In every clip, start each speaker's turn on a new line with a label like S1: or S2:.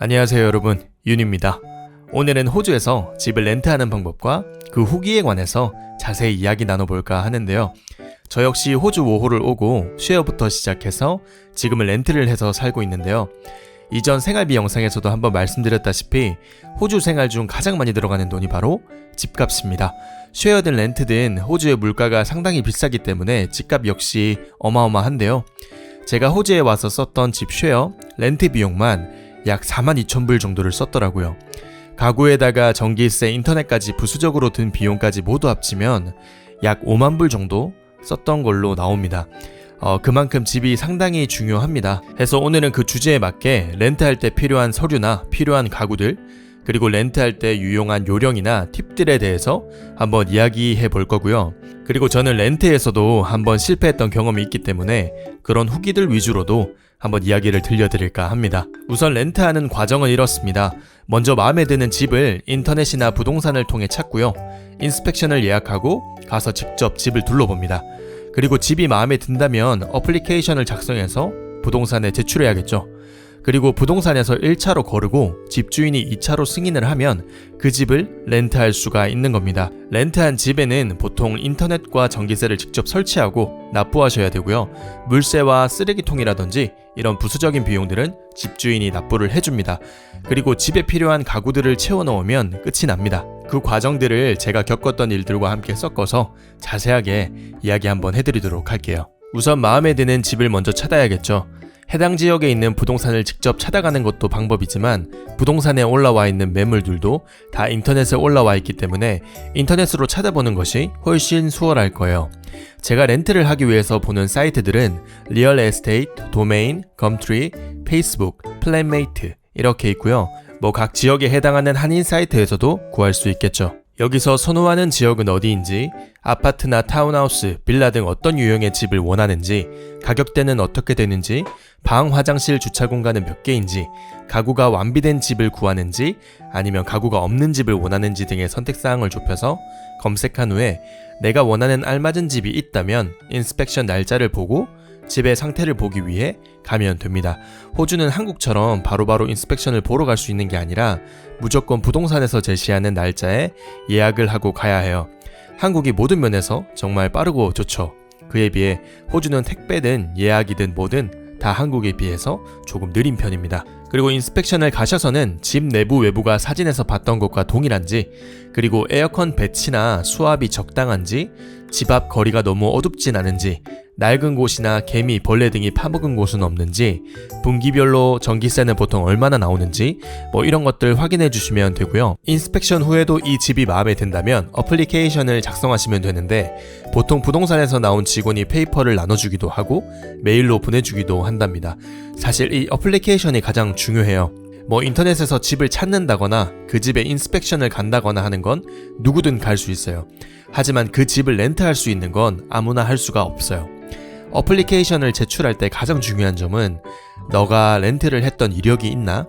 S1: 안녕하세요 여러분, 윤입니다. 오늘은 호주에서 집을 렌트하는 방법과 그 후기에 관해서 자세히 이야기 나눠볼까 하는데요. 저 역시 호주 5호를 오고 쉐어부터 시작해서 지금은 렌트를 해서 살고 있는데요. 이전 생활비 영상에서도 한번 말씀드렸다시피 호주 생활 중 가장 많이 들어가는 돈이 바로 집값입니다. 쉐어든 렌트든 호주의 물가가 상당히 비싸기 때문에 집값 역시 어마어마한데요. 제가 호주에 와서 썼던 집 쉐어, 렌트 비용만 약 42,000불 정도를 썼더라고요. 가구에다가 전기세, 인터넷까지 부수적으로 든 비용까지 모두 합치면 약 50,000불 정도 썼던 걸로 나옵니다. 그만큼 집이 상당히 중요합니다. 해서 오늘은 그 주제에 맞게 렌트할 때 필요한 서류나 필요한 가구들, 그리고 렌트할 때 유용한 요령이나 팁들에 대해서 한번 이야기해 볼 거고요. 그리고 저는 렌트에서도 한번 실패했던 경험이 있기 때문에 그런 후기들 위주로도 한번 이야기를 들려드릴까 합니다. 우선 렌트하는 과정은 이렇습니다. 먼저 마음에 드는 집을 인터넷이나 부동산을 통해 찾고요. 인스펙션을 예약하고 가서 직접 집을 둘러봅니다. 그리고 집이 마음에 든다면 어플리케이션을 작성해서 부동산에 제출해야겠죠. 그리고 부동산에서 1차로 거르고 집주인이 2차로 승인을 하면 그 집을 렌트할 수가 있는 겁니다. 렌트한 집에는 보통 인터넷과 전기세를 직접 설치하고 납부하셔야 되고요. 물세와 쓰레기통이라든지 이런 부수적인 비용들은 집주인이 납부를 해줍니다. 그리고 집에 필요한 가구들을 채워넣으면 끝이 납니다. 그 과정들을 제가 겪었던 일들과 함께 섞어서 자세하게 이야기 한번 해드리도록 할게요. 우선 마음에 드는 집을 먼저 찾아야겠죠. 해당 지역에 있는 부동산을 직접 찾아가는 것도 방법이지만 부동산에 올라와 있는 매물들도 다 인터넷에 올라와 있기 때문에 인터넷으로 찾아보는 것이 훨씬 수월할 거예요. 제가 렌트를 하기 위해서 보는 사이트들은 리얼 에스테이트, 도메인, 검트리, 페이스북, 플랜메이트 이렇게 있고요. 각 지역에 해당하는 한인 사이트에서도 구할 수 있겠죠. 여기서 선호하는 지역은 어디인지, 아파트나 타운하우스, 빌라 등 어떤 유형의 집을 원하는지, 가격대는 어떻게 되는지, 방, 화장실, 주차 공간은 몇 개인지, 가구가 완비된 집을 구하는지 아니면 가구가 없는 집을 원하는지 등의 선택사항을 좁혀서 검색한 후에 내가 원하는 알맞은 집이 있다면 인스펙션 날짜를 보고 집의 상태를 보기 위해 가면 됩니다. 호주는 한국처럼 바로바로 인스펙션을 보러 갈 수 있는 게 아니라 무조건 부동산에서 제시하는 날짜에 예약을 하고 가야 해요. 한국이 모든 면에서 정말 빠르고 좋죠. 그에 비해 호주는 택배든 예약이든 뭐든 다 한국에 비해서 조금 느린 편입니다. 그리고 인스펙션을 가셔서는 집 내부 외부가 사진에서 봤던 것과 동일한지, 그리고 에어컨 배치나 수압이 적당한지, 집 앞 거리가 너무 어둡진 않은지, 낡은 곳이나 개미, 벌레 등이 파먹은 곳은 없는지, 분기별로 전기세는 보통 얼마나 나오는지 이런 것들 확인해 주시면 되고요. 인스펙션 후에도 이 집이 마음에 든다면 어플리케이션을 작성하시면 되는데 보통 부동산에서 나온 직원이 페이퍼를 나눠주기도 하고 메일로 보내주기도 한답니다. 사실 이 어플리케이션이 가장 중요해요. 인터넷에서 집을 찾는다거나 그 집에 인스펙션을 간다거나 하는 건 누구든 갈 수 있어요. 하지만 그 집을 렌트할 수 있는 건 아무나 할 수가 없어요. 어플리케이션을 제출할 때 가장 중요한 점은 너가 렌트를 했던 이력이 있나?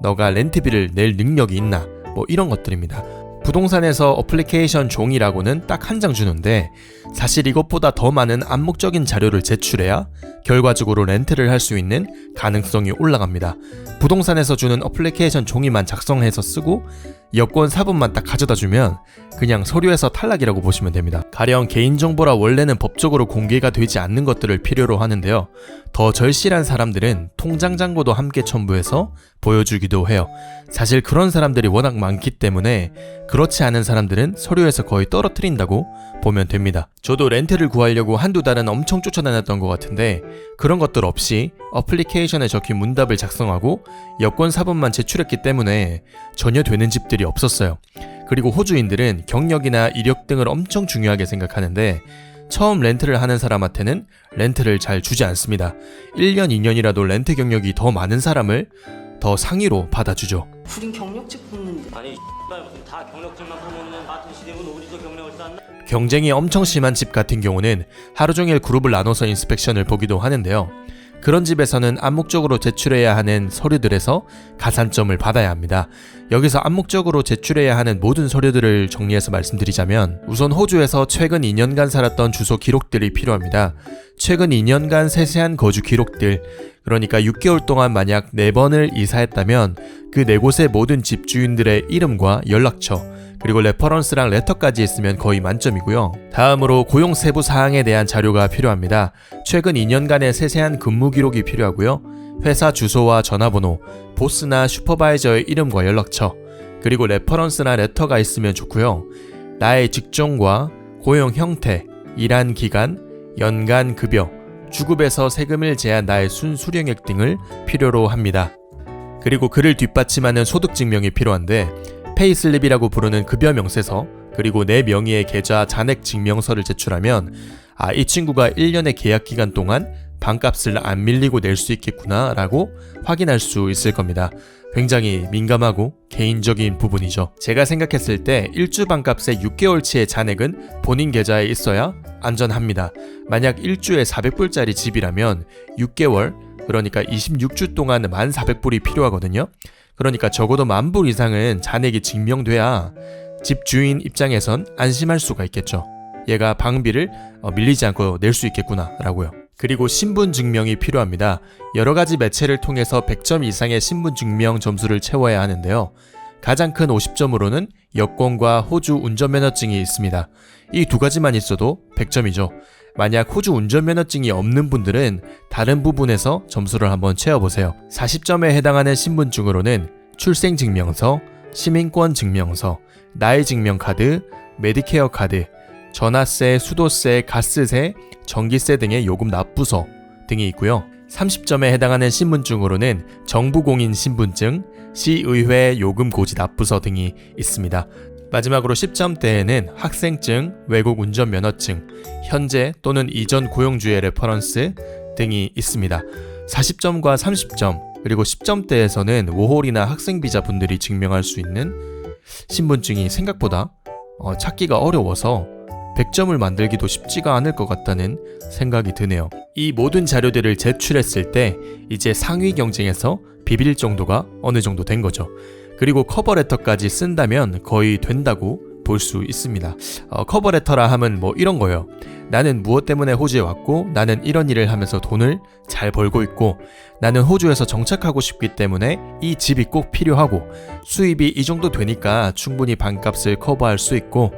S1: 너가 렌트비를 낼 능력이 있나? 이런 것들입니다. 부동산에서 어플리케이션 종이라고는 딱 한 장 주는데 사실 이것보다 더 많은 암묵적인 자료를 제출해야 결과적으로 렌트를 할 수 있는 가능성이 올라갑니다. 부동산에서 주는 어플리케이션 종이만 작성해서 쓰고 여권 사본만 딱 가져다 주면 그냥 서류에서 탈락이라고 보시면 됩니다. 가령 개인정보라 원래는 법적으로 공개가 되지 않는 것들을 필요로 하는데요. 더 절실한 사람들은 통장 잔고도 함께 첨부해서 보여주기도 해요. 사실 그런 사람들이 워낙 많기 때문에 그렇지 않은 사람들은 서류에서 거의 떨어뜨린다고 보면 됩니다. 저도 렌트를 구하려고 한두 달은 엄청 쫓아다녔던 것 같은데 그런 것들 없이 어플리케이션에 적힌 문답을 작성하고 여권 사본만 제출했기 때문에 전혀 되는 집들이 없었어요. 그리고 호주인들은 경력이나 이력 등을 엄청 중요하게 생각하는데 처음 렌트를 하는 사람한테는 렌트를 잘 주지 않습니다. 1년, 2년이라도 렌트 경력이 더 많은 사람을 더 상위로 받아주죠.
S2: 우린 경력직 뽑는데.
S3: 아니 다 경력직만 뽑는 같은 시대면 어디서 경력을 쌓나?
S1: 경쟁이 엄청 심한 집 같은 경우는 하루 종일 그룹을 나눠서 인스펙션을 보기도 하는데요. 그런 집에서는 암묵적으로 제출해야 하는 서류들에서 가산점을 받아야 합니다. 여기서 암묵적으로 제출해야 하는 모든 서류들을 정리해서 말씀드리자면, 우선 호주에서 최근 2년간 살았던 주소 기록들이 필요합니다. 최근 2년간 세세한 거주 기록들, 그러니까 6개월 동안 만약 4번을 이사했다면 그 4곳의 모든 집주인들의 이름과 연락처, 그리고 레퍼런스랑 레터까지 있으면 거의 만점이고요. 다음으로 고용 세부 사항에 대한 자료가 필요합니다. 최근 2년간의 세세한 근무 기록이 필요하고요. 회사 주소와 전화번호, 보스나 슈퍼바이저의 이름과 연락처, 그리고 레퍼런스나 레터가 있으면 좋고요. 나의 직종과 고용 형태, 일한 기간, 연간 급여, 주급에서 세금을 제한 나의 순수령액 등을 필요로 합니다. 그리고 그를 뒷받침하는 소득 증명이 필요한데, 페이슬립이라고 부르는 급여 명세서, 그리고 내 명의의 계좌 잔액 증명서를 제출하면 이 친구가 1년의 계약 기간 동안 반값을 안 밀리고 낼 수 있겠구나 라고 확인할 수 있을 겁니다. 굉장히 민감하고 개인적인 부분이죠. 제가 생각했을 때 일주 반값의 6개월치의 잔액은 본인 계좌에 있어야 안전합니다. 만약 일주에 400불짜리 집이라면 6개월, 그러니까 26주 동안 1,400불이 필요하거든요. 그러니까 적어도 10,000불 이상은 잔액이 증명돼야 집주인 입장에선 안심할 수가 있겠죠. 얘가 방비를 밀리지 않고 낼 수 있겠구나 라고요. 그리고 신분증명이 필요합니다. 여러가지 매체를 통해서 100점 이상의 신분증명 점수를 채워야 하는데요. 가장 큰 50점으로는 여권과 호주 운전면허증이 있습니다. 이 두 가지만 있어도 100점이죠. 만약 호주 운전면허증이 없는 분들은 다른 부분에서 점수를 한번 채워보세요. 40점에 해당하는 신분증으로는 출생증명서, 시민권증명서, 나이증명카드, 메디케어 카드, 전화세, 수도세, 가스세, 전기세 등의 요금 납부서 등이 있고요. 30점에 해당하는 신분증으로는 정부공인 신분증, 시의회 요금 고지 납부서 등이 있습니다. 마지막으로 10점대에는 학생증, 외국 운전면허증, 현재 또는 이전 고용주의 레퍼런스 등이 있습니다. 40점과 30점, 그리고 10점대에서는 워홀이나 학생비자 분들이 증명할 수 있는 신분증이 생각보다 찾기가 어려워서 100점을 만들기도 쉽지가 않을 것 같다는 생각이 드네요. 이 모든 자료들을 제출했을 때 이제 상위 경쟁에서 비빌 정도가 어느 정도 된 거죠. 그리고 커버레터까지 쓴다면 거의 된다고 볼 수 있습니다. 커버레터라 하면 뭐 이런 거예요. 나는 무엇 때문에 호주에 왔고, 나는 이런 일을 하면서 돈을 잘 벌고 있고, 나는 호주에서 정착하고 싶기 때문에 이 집이 꼭 필요하고, 수입이 이 정도 되니까 충분히 반값을 커버할 수 있고,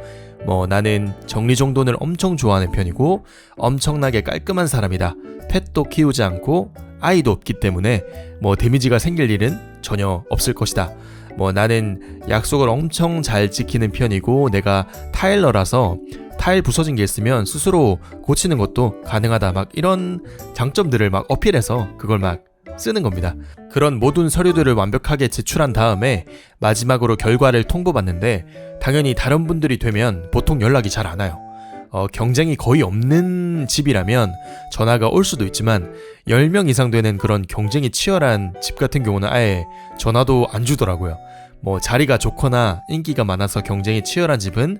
S1: 나는 정리정돈을 엄청 좋아하는 편이고 엄청나게 깔끔한 사람이다. 펫도 키우지 않고 아이도 없기 때문에 데미지가 생길 일은 전혀 없을 것이다. 나는 약속을 엄청 잘 지키는 편이고 내가 타일러라서 타일 부서진 게 있으면 스스로 고치는 것도 가능하다. 막 이런 장점들을 막 어필해서 그걸 막 쓰는 겁니다. 그런 모든 서류들을 완벽하게 제출한 다음에 마지막으로 결과를 통보받는데, 당연히 다른 분들이 되면 보통 연락이 잘 안 와요. 경쟁이 거의 없는 집이라면 전화가 올 수도 있지만 10명 이상 되는 그런 경쟁이 치열한 집 같은 경우는 아예 전화도 안 주더라고요. 자리가 좋거나 인기가 많아서 경쟁이 치열한 집은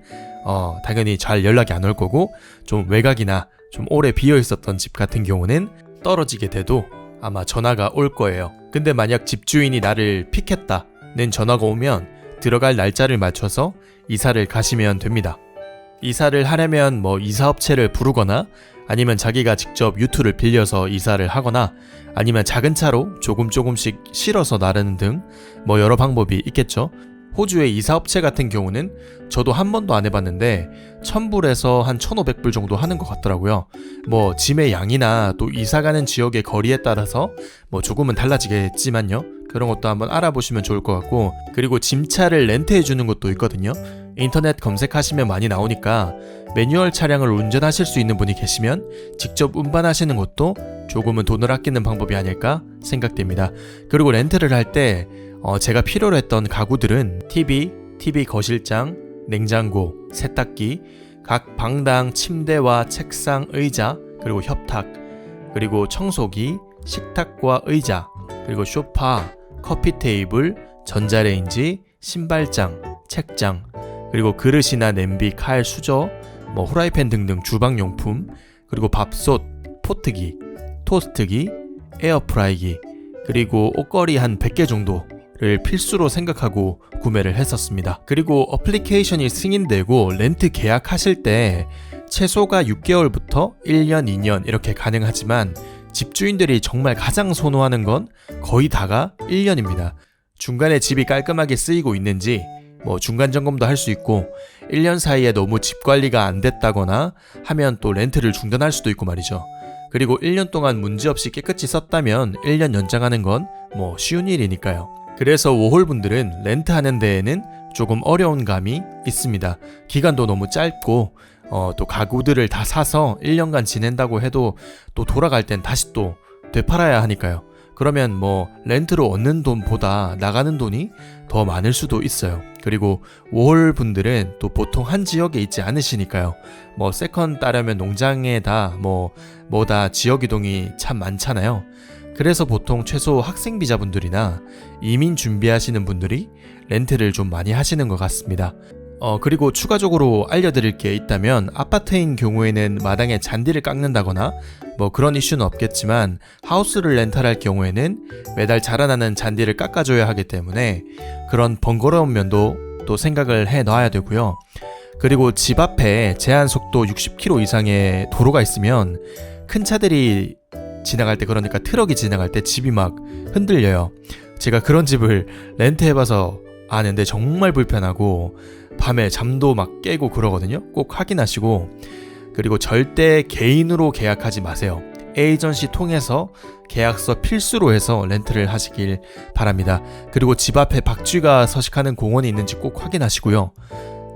S1: 당연히 잘 연락이 안 올 거고, 좀 외곽이나 좀 오래 비어 있었던 집 같은 경우는 떨어지게 돼도 아마 전화가 올 거예요. 근데 만약 집주인이 나를 픽했다는 전화가 오면 들어갈 날짜를 맞춰서 이사를 가시면 됩니다. 이사를 하려면 이사업체를 부르거나 아니면 자기가 직접 유투를 빌려서 이사를 하거나 아니면 작은 차로 조금씩 실어서 나르는 등 여러 방법이 있겠죠. 호주의 이사업체 같은 경우는 저도 한 번도 안 해봤는데 1,000불에서 한 1,500불 정도 하는 것 같더라고요. 짐의 양이나 또 이사가는 지역의 거리에 따라서 조금은 달라지겠지만요. 그런 것도 한번 알아보시면 좋을 것 같고, 그리고 짐차를 렌트해주는 것도 있거든요. 인터넷 검색하시면 많이 나오니까 매뉴얼 차량을 운전하실 수 있는 분이 계시면 직접 운반하시는 것도 조금은 돈을 아끼는 방법이 아닐까 생각됩니다. 그리고 렌트를 할 때 제가 필요로 했던 가구들은 TV 거실장, 냉장고, 세탁기, 각 방당 침대와 책상, 의자, 그리고 협탁, 그리고 청소기, 식탁과 의자, 그리고 소파, 커피 테이블, 전자레인지, 신발장, 책장, 그리고 그릇이나 냄비, 칼, 수저, 후라이팬 등등 주방용품, 그리고 밥솥, 포트기, 토스트기, 에어프라이기, 그리고 옷걸이 한 100개 정도를 필수로 생각하고 구매를 했었습니다. 그리고 어플리케이션이 승인되고 렌트 계약하실 때 최소가 6개월부터 1년, 2년 이렇게 가능하지만 집주인들이 정말 가장 선호하는 건 거의 다가 1년입니다. 중간에 집이 깔끔하게 쓰이고 있는지 중간 점검도 할 수 있고 1년 사이에 너무 집 관리가 안 됐다거나 하면 또 렌트를 중단할 수도 있고 말이죠. 그리고 1년 동안 문제없이 깨끗이 썼다면 1년 연장하는 건 쉬운 일이니까요. 그래서 워홀 분들은 렌트하는 데에는 조금 어려운 감이 있습니다. 기간도 너무 짧고 또 가구들을 다 사서 1년간 지낸다고 해도 또 돌아갈 땐 다시 또 되팔아야 하니까요. 그러면 렌트로 얻는 돈보다 나가는 돈이 더 많을 수도 있어요. 그리고 워홀 분들은 또 보통 한 지역에 있지 않으시니까요. 세컨 따려면 농장에다 뭐다 지역 이동이 참 많잖아요. 그래서 보통 최소 학생 비자분들이나 이민 준비하시는 분들이 렌트를 좀 많이 하시는 것 같습니다. 그리고 추가적으로 알려드릴 게 있다면 아파트인 경우에는 마당에 잔디를 깎는다거나 그런 이슈는 없겠지만 하우스를 렌탈할 경우에는 매달 자라나는 잔디를 깎아줘야 하기 때문에 그런 번거로운 면도 또 생각을 해 놔야 되고요. 그리고 집 앞에 제한 속도 60km 이상의 도로가 있으면 큰 차들이 지나갈 때, 그러니까 트럭이 지나갈 때 집이 막 흔들려요. 제가 그런 집을 렌트해봐서 아는데 정말 불편하고 밤에 잠도 막 깨고 그러거든요. 꼭 확인하시고, 그리고 절대 개인으로 계약하지 마세요. 에이전시 통해서 계약서 필수로 해서 렌트를 하시길 바랍니다. 그리고 집 앞에 박쥐가 서식하는 공원이 있는지 꼭 확인하시고요.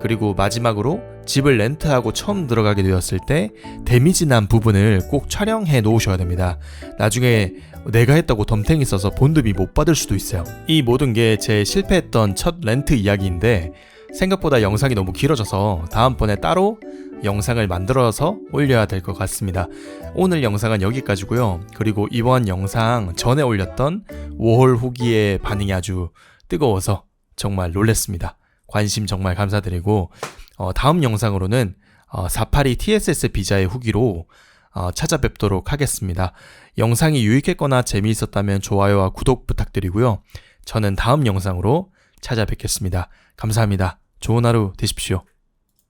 S1: 그리고 마지막으로 집을 렌트하고 처음 들어가게 되었을 때 데미지 난 부분을 꼭 촬영해 놓으셔야 됩니다. 나중에 내가 했다고 덤탱이 써서 본드비 못 받을 수도 있어요. 이 모든 게 제 실패했던 첫 렌트 이야기인데 생각보다 영상이 너무 길어져서 다음번에 따로 영상을 만들어서 올려야 될 것 같습니다. 오늘 영상은 여기까지고요. 그리고 이번 영상 전에 올렸던 워홀 후기의 반응이 아주 뜨거워서 정말 놀랬습니다. 관심 정말 감사드리고 다음 영상으로는 482 TSS 비자의 후기로 찾아뵙도록 하겠습니다. 영상이 유익했거나 재미있었다면 좋아요와 구독 부탁드리고요. 저는 다음 영상으로 찾아뵙겠습니다. 감사합니다. 좋은 하루 되십시오.